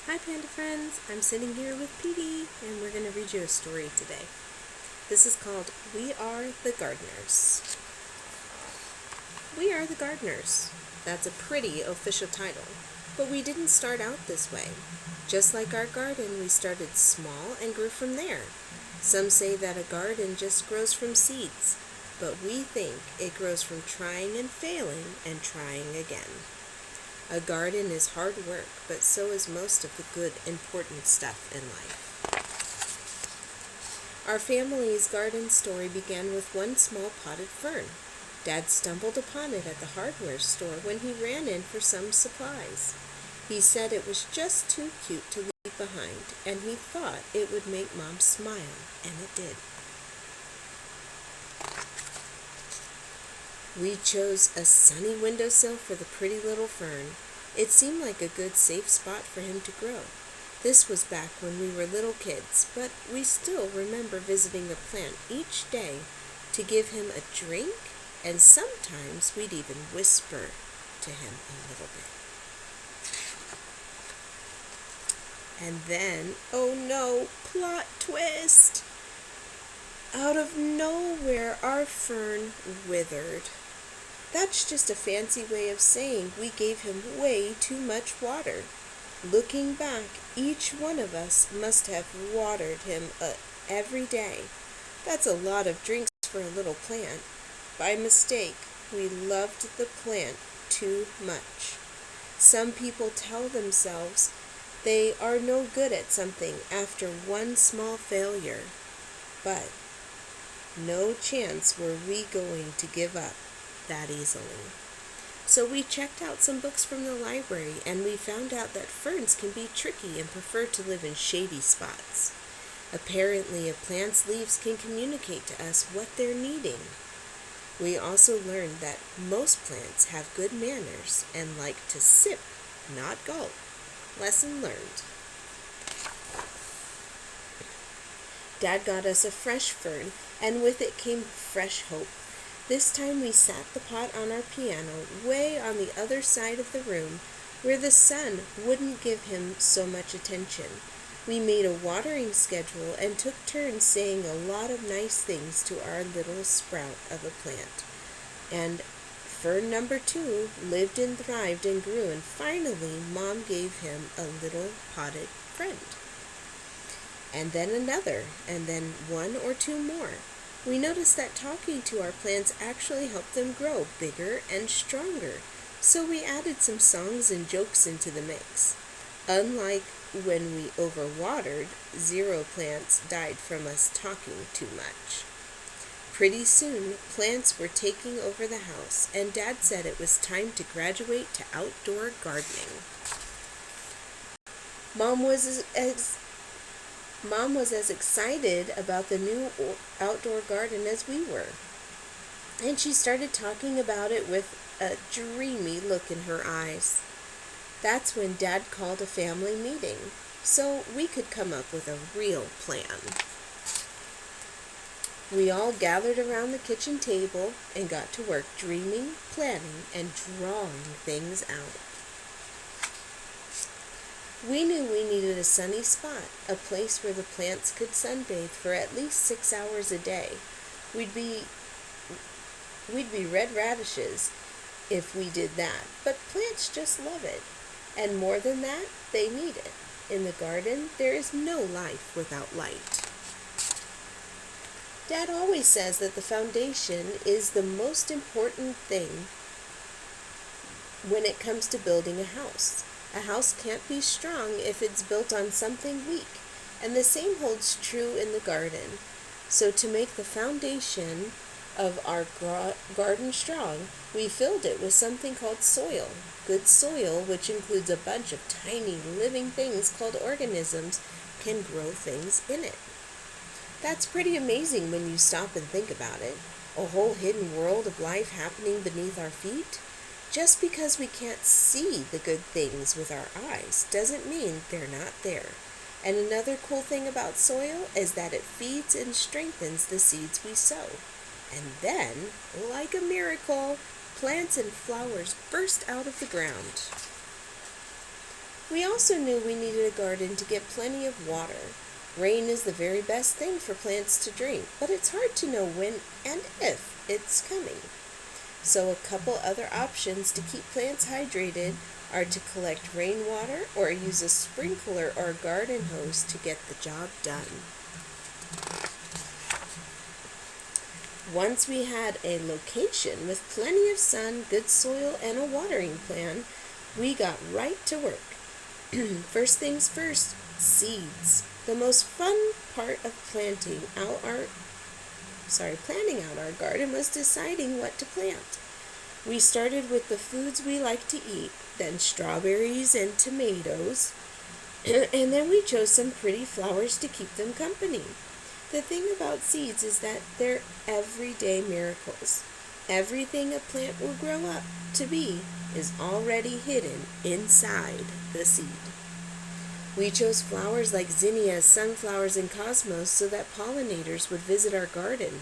Hi Panda friends, I'm sitting here with Petey and we're going to read you a story today. This is called We Are the Gardeners. We Are the Gardeners. That's a pretty official title, but we didn't start out this way. Just like our garden, we started small and grew from there. Some say that a garden just grows from seeds, but we think it grows from trying and failing and trying again. A garden is hard work, but so is most of the good, important stuff in life. Our family's garden story began with one small potted fern. Dad stumbled upon it at the hardware store when he ran in for some supplies. He said it was just too cute to leave behind, and he thought it would make Mom smile, and it did. We chose a sunny windowsill for the pretty little fern. It seemed like a good, safe spot for him to grow. This was back when we were little kids, but we still remember visiting the plant each day to give him a drink, and sometimes we'd even whisper to him a little bit. And then, oh no, plot twist! Out of nowhere, our fern withered. That's just a fancy way of saying we gave him way too much water. Looking back, each one of us must have watered him every day. That's a lot of drinks for a little plant. By mistake, we loved the plant too much. Some people tell themselves they are no good at something after one small failure. But no chance were we going to give up that easily. So we checked out some books from the library, and we found out that ferns can be tricky and prefer to live in shady spots. Apparently, a plant's leaves can communicate to us what they're needing. We also learned that most plants have good manners and like to sip, not gulp. Lesson learned. Dad got us a fresh fern, and with it came fresh hope. This time we sat the pot on our piano way on the other side of the room where the sun wouldn't give him so much attention. We made a watering schedule and took turns saying a lot of nice things to our little sprout of a plant. And fern number 2 lived and thrived and grew, and finally Mom gave him a little potted friend. And then another, and then 1 or 2 more. We noticed that talking to our plants actually helped them grow bigger and stronger, so we added some songs and jokes into the mix. Unlike when we overwatered, 0 plants died from us talking too much. Pretty soon, plants were taking over the house, and Dad said it was time to graduate to outdoor gardening. Mom was as excited about the new outdoor garden as we were. And she started talking about it with a dreamy look in her eyes. That's when Dad called a family meeting, so we could come up with a real plan. We all gathered around the kitchen table and got to work dreaming, planning, and drawing things out. We knew we needed a sunny spot, a place where the plants could sunbathe for at least 6 hours a day. We'd be red radishes if we did that, but plants just love it. And more than that, they need it. In the garden, there is no life without light. Dad always says that the foundation is the most important thing when it comes to building a house. A house can't be strong if it's built on something weak, and the same holds true in the garden. So to make the foundation of our garden strong, we filled it with something called soil. Good soil, which includes a bunch of tiny living things called organisms, can grow things in it. That's pretty amazing when you stop and think about it. A whole hidden world of life happening beneath our feet. Just because we can't see the good things with our eyes doesn't mean they're not there. And another cool thing about soil is that it feeds and strengthens the seeds we sow. And then, like a miracle, plants and flowers burst out of the ground. We also knew we needed a garden to get plenty of water. Rain is the very best thing for plants to drink, but it's hard to know when and if it's coming. So a couple other options to keep plants hydrated are to collect rainwater or use a sprinkler or garden hose to get the job done. Once we had a location with plenty of sun, good soil, and a watering plan, we got right to work. First things first, seeds. The most fun part of planning out our garden was deciding what to plant. We started with the foods we like to eat, then strawberries and tomatoes, and then we chose some pretty flowers to keep them company. The thing about seeds is that they're everyday miracles. Everything a plant will grow up to be is already hidden inside the seed. We chose flowers like zinnias, sunflowers, and cosmos so that pollinators would visit our garden.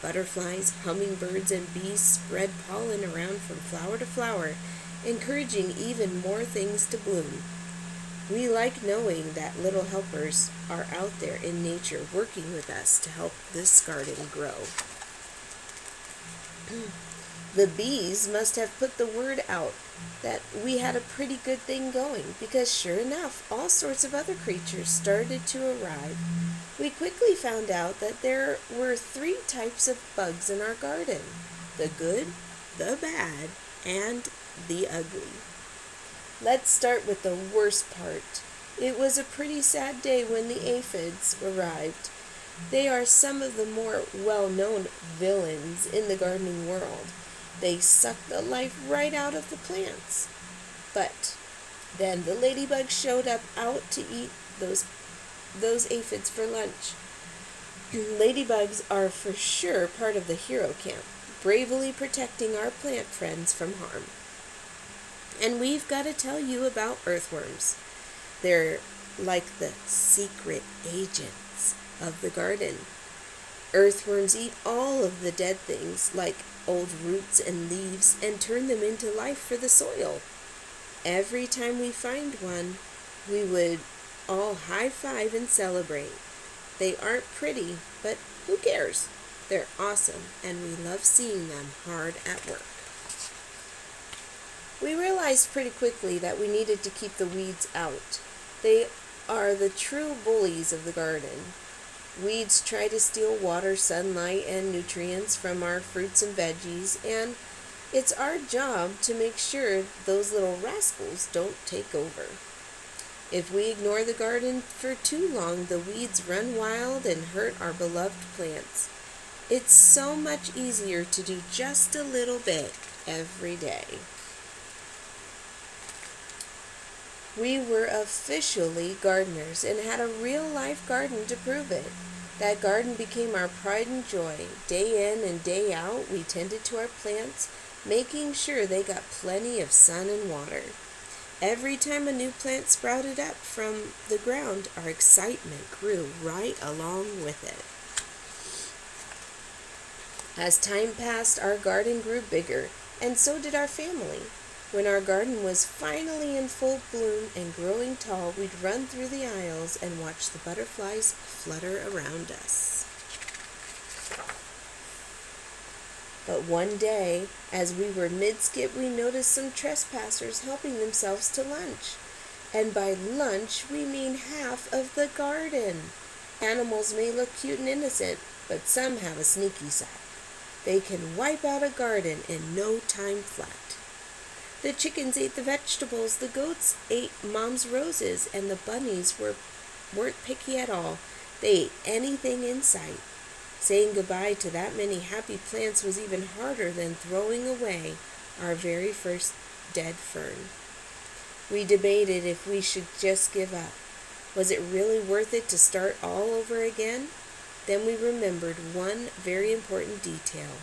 Butterflies, hummingbirds, and bees spread pollen around from flower to flower, encouraging even more things to bloom. We like knowing that little helpers are out there in nature working with us to help this garden grow. The bees must have put the word out that we had a pretty good thing going, because sure enough, all sorts of other creatures started to arrive. We quickly found out that there were 3 types of bugs in our garden: the good, the bad, and the ugly. Let's start with the worst part. It was a pretty sad day when the aphids arrived. They are some of the more well-known villains in the gardening world. They suck the life right out of the plants. But then the ladybugs showed up out to eat those aphids for lunch. Ladybugs are for sure part of the hero camp, bravely protecting our plant friends from harm. And we've got to tell you about earthworms. They're like the secret agents of the garden. Earthworms eat all of the dead things, like old roots and leaves, and turn them into life for the soil. Every time we find one, we would all high-five and celebrate. They aren't pretty, but who cares? They're awesome, and we love seeing them hard at work. We realized pretty quickly that we needed to keep the weeds out. They are the true bullies of the garden. Weeds try to steal water, sunlight, and nutrients from our fruits and veggies, and it's our job to make sure those little rascals don't take over. If we ignore the garden for too long, the weeds run wild and hurt our beloved plants. It's so much easier to do just a little bit every day. We were officially gardeners and had a real-life garden to prove it. That garden became our pride and joy. Day in and day out, we tended to our plants, making sure they got plenty of sun and water. Every time a new plant sprouted up from the ground, our excitement grew right along with it. As time passed, our garden grew bigger, and so did our family. When our garden was finally in full bloom and growing tall, we'd run through the aisles and watch the butterflies flutter around us. But one day, as we were mid-skip, we noticed some trespassers helping themselves to lunch. And by lunch, we mean half of the garden. Animals may look cute and innocent, but some have a sneaky side. They can wipe out a garden in no time flat. The chickens ate the vegetables, the goats ate Mom's roses, and the bunnies weren't picky at all. They ate anything in sight. Saying goodbye to that many happy plants was even harder than throwing away our very first dead fern. We debated if we should just give up. Was it really worth it to start all over again? Then we remembered one very important detail.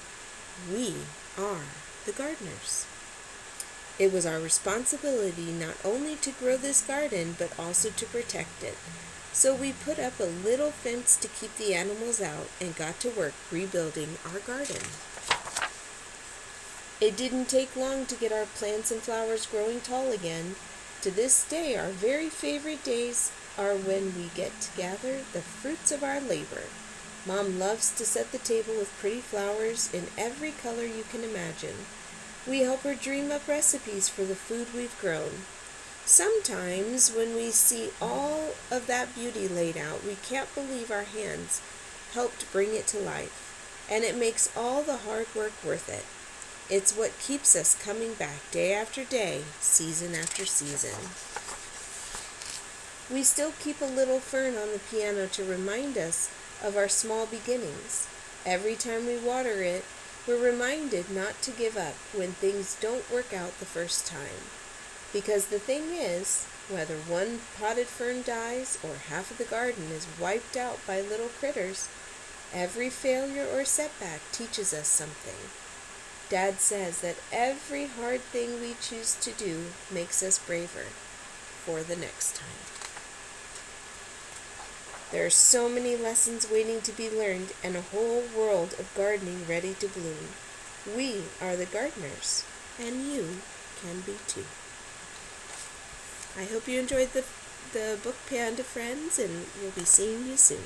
We are the gardeners. It was our responsibility not only to grow this garden, but also to protect it. So we put up a little fence to keep the animals out and got to work rebuilding our garden. It didn't take long to get our plants and flowers growing tall again. To this day, our very favorite days are when we get to gather the fruits of our labor. Mom loves to set the table with pretty flowers in every color you can imagine. We help her dream up recipes for the food we've grown. Sometimes, when we see all of that beauty laid out, we can't believe our hands helped bring it to life, and it makes all the hard work worth it. It's what keeps us coming back day after day, season after season. We still keep a little fern on the piano to remind us of our small beginnings. Every time we water it, we're reminded not to give up when things don't work out the first time. Because the thing is, whether one potted fern dies or half of the garden is wiped out by little critters, every failure or setback teaches us something. Dad says that every hard thing we choose to do makes us braver for the next time. There are so many lessons waiting to be learned and a whole world of gardening ready to bloom. We are the gardeners, and you can be too. I hope you enjoyed the book, Panda Friends, and we'll be seeing you soon.